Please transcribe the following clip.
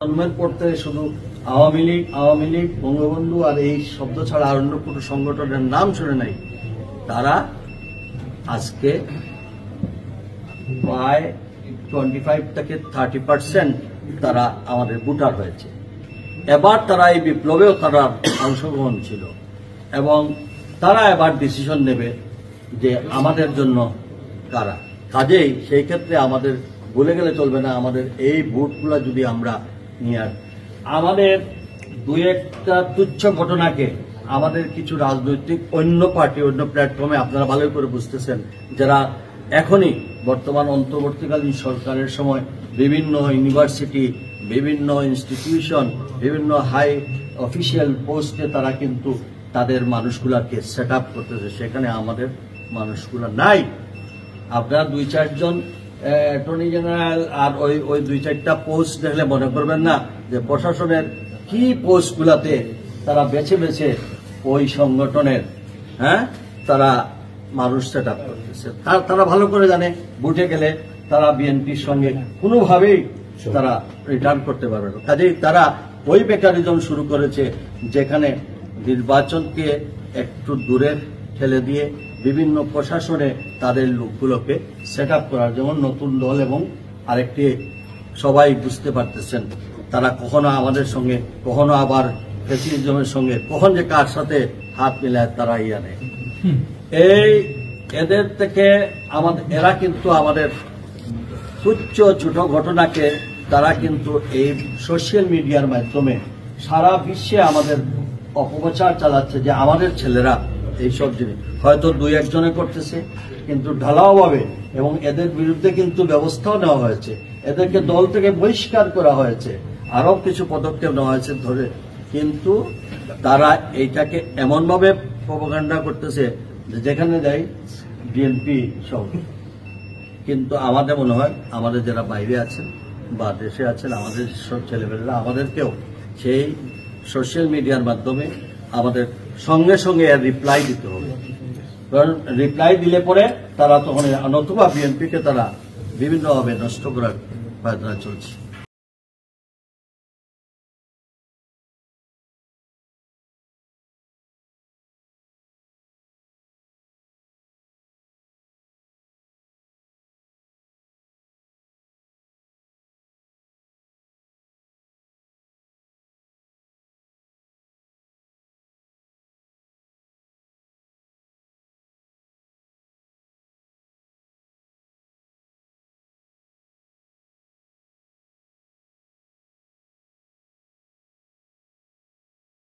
জন্মের পর থেকে শুধু আওয়ামী লীগ বঙ্গবন্ধু আর এই শব্দ ছাড়া আর অন্য কোনো সংগঠনের নাম শুনে নাই। তারা আজকে প্রায় 25 থেকে 30% তারা আমাদের ভোটার হয়েছে। এবার তারা এই বিপ্লবেও তারা অংশগ্রহণ ছিল এবং তারা এবার ডিসিশন নেবে যে আমাদের জন্য কারা। কাজেই সেই ক্ষেত্রে আমাদের ভুলে গেলে চলবে না, আমাদের এই ভোটগুলো যদি আমরা নিয়ে আমাদের দুই একটা তুচ্ছ ঘটনাকে আমাদের কিছু রাজনৈতিক অন্য পার্টি অন্য প্ল্যাটফর্মে আপনারা ভালোই করে বুঝতেছেন, যারা এখনই বর্তমান অন্তর্বর্তীকালীন সরকারের সময় বিভিন্ন ইউনিভার্সিটি, বিভিন্ন ইনস্টিটিউশন, বিভিন্ন হাই অফিসিয়াল পোস্টে তারা কিন্তু তাদের মানুষগুলাকে সেট আপ করতেছে, সেখানে আমাদের মানুষগুলা নাই। আপনারা 2-4 জন অ্যাটর্নি জেনারেল আর ওই 2-4টা পোস্ট দেখলে মনে করবেন না যে প্রশাসনের কি পোস্টগুলাতে তারা বেছে বেছে ওই সংগঠনের তারা মানুষ সেট আপ করতেছে। তারা ভালো করে জানে ভোটে গেলে তারা বিএনপির সঙ্গে কোনোভাবেই তারা রিটার্ন করতে পারবে না। কাজেই তারা ওই মেকানিজম শুরু করেছে যেখানে নির্বাচনকে একটু দূরে ঠেলে দিয়ে বিভিন্ন প্রশাসনে তাদের লোকগুলোকে সেট আপ করার, যেমন নতুন দল এবং আরেকটি সবাই বুঝতে পারতেছেন তারা কখনো আমাদের সঙ্গে, কখনো আবার ফ্যাসিলিজমের সঙ্গে, কখন যে কার সাথে হাত মিলায় তারা নেয়। এদের থেকে এরা কিন্তু আমাদের তুচ্ছ ছোট ঘটনাকে তারা কিন্তু এই সোশ্যাল মিডিয়ার মাধ্যমে সারা বিশ্বে আমাদের অপপ্রচার চালাচ্ছে যে আমাদের ছেলেরা এইসব জিনিস হয়তো 2-1 জনে করতেছে, কিন্তু ঢালাওভাবে, এবং এদের বিরুদ্ধে কিন্তু ব্যবস্থাও নেওয়া হয়েছে, এদেরকে দল থেকে বহিষ্কার করা হয়েছে, আরো কিছু পদক্ষেপ নেওয়া হয়েছে ধরে, কিন্তু তারা এইটাকে এমনভাবে প্রপাগান্ডা করতেছে যেখানে দেয় বিএনপি সহ। কিন্তু আমাদের মনে হয় আমাদের যারা বাইরে আছেন বা দেশে আছেন, আমাদের সব ছেলেমেয়েরা আমাদেরকেও সেই সোশ্যাল মিডিয়ার মাধ্যমে আমাদের সঙ্গে সঙ্গে রিপ্লাই দিতে হবে, কারণ রিপ্লাই দিলে পরে তারা তখন নতুবা বিএনপিকে তারা বিভিন্নভাবে নষ্ট করার প্রয়ত্ন চলছে।